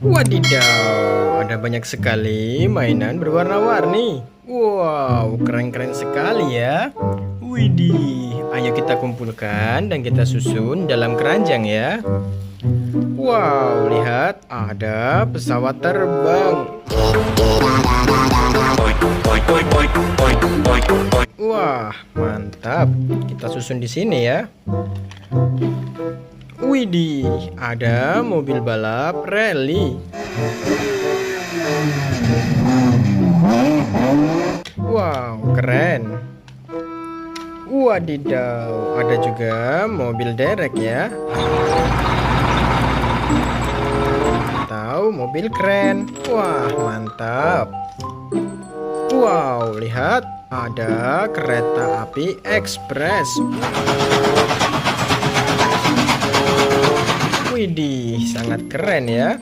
Wadidaw, ada banyak sekali mainan berwarna-warni. Wow, keren-keren sekali ya. Widih, ayo kita kumpulkan dan kita susun dalam keranjang ya. Wow, lihat ada pesawat terbang. Wah, mantap. Kita susun di sini ya. Widih, ada mobil balap rally. Wow, keren. Wadidaw, ada juga mobil derek ya. Tahu mobil keren. Wah, mantap. Wow, lihat ada kereta api ekspres. Widih, sangat keren ya.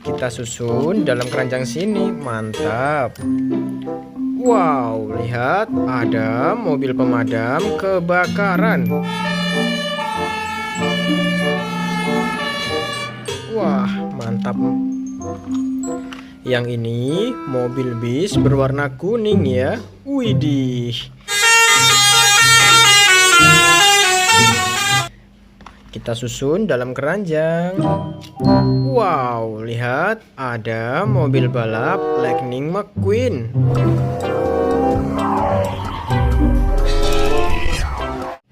Kita susun dalam keranjang sini. Mantap. Wow, lihat ada mobil pemadam kebakaran. Wah, mantap. Yang ini mobil bis berwarna kuning ya. Widih. Kita susun dalam keranjang. Wow, lihat ada mobil balap Lightning McQueen.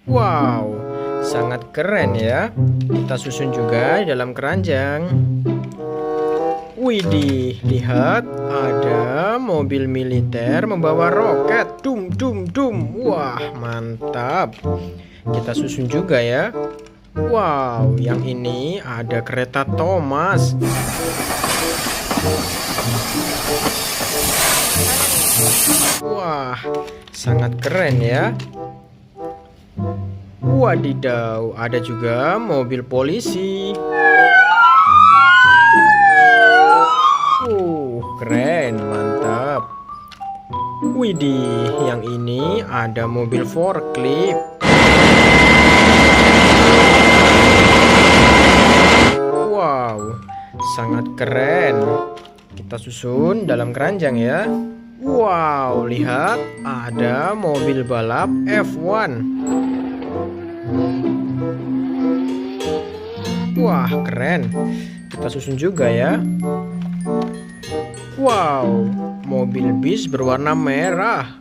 Wow, sangat keren ya. Kita susun juga dalam keranjang. Widih, lihat ada mobil militer membawa roket. Dum dum dum. Wah, mantap. Kita susun juga ya. Wow, yang ini ada kereta Thomas. Wah, sangat keren ya. Wadidaw, ada juga mobil polisi. Keren, mantap. Widih, yang ini ada mobil forklift. Wow, sangat keren. Kita susun dalam keranjang ya. Wow, lihat ada mobil balap F1. Wah, keren. Kita susun juga ya. Wow, mobil bis berwarna merah.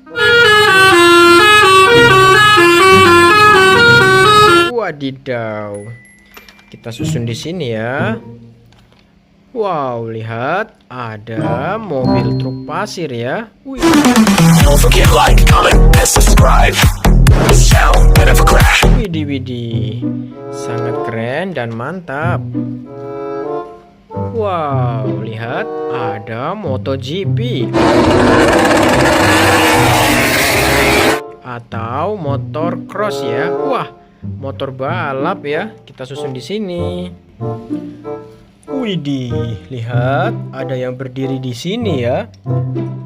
Wadidaw. Kita susun di sini ya. Wow, lihat ada mobil truk pasir ya. Don't forget like, comment, and subscribe. This channel never crash. Widih, widih. Sangat keren dan mantap. Wow, lihat ada MotoGP atau motor cross ya. Wah, motor balap ya. Kita susun di sini. Widih, lihat ada yang berdiri di sini ya.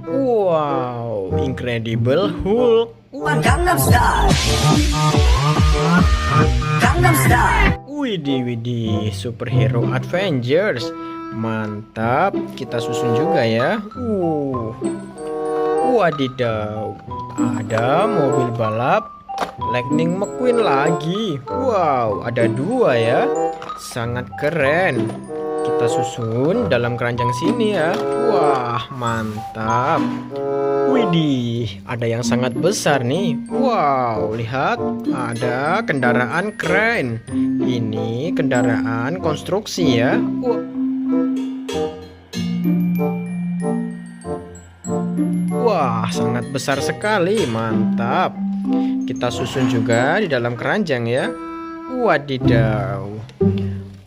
Wow, Incredible Hulk. Gangnam Style. Gangnam Style. Widih, widih, superhero Avengers. Mantap, kita susun juga ya. Wadidaw, ada mobil balap Lightning McQueen lagi. Wow, ada dua ya. Sangat keren. Kita susun dalam keranjang sini ya. Wah, mantap. Widih, ada yang sangat besar nih. Wow, lihat ada kendaraan keren. Ini kendaraan konstruksi ya. Wah, sangat besar sekali. Mantap. Kita susun juga di dalam keranjang ya. Wadidaw.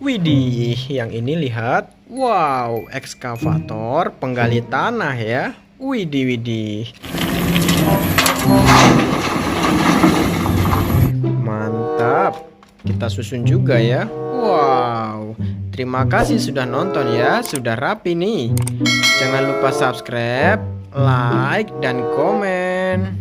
Widih, yang ini lihat. Wow, ekskavator penggali tanah ya. Widih, widih. Mantap. Kita susun juga ya. Wow. Terima kasih sudah nonton ya. Sudah rapi nih. Jangan lupa subscribe, like, dan komen.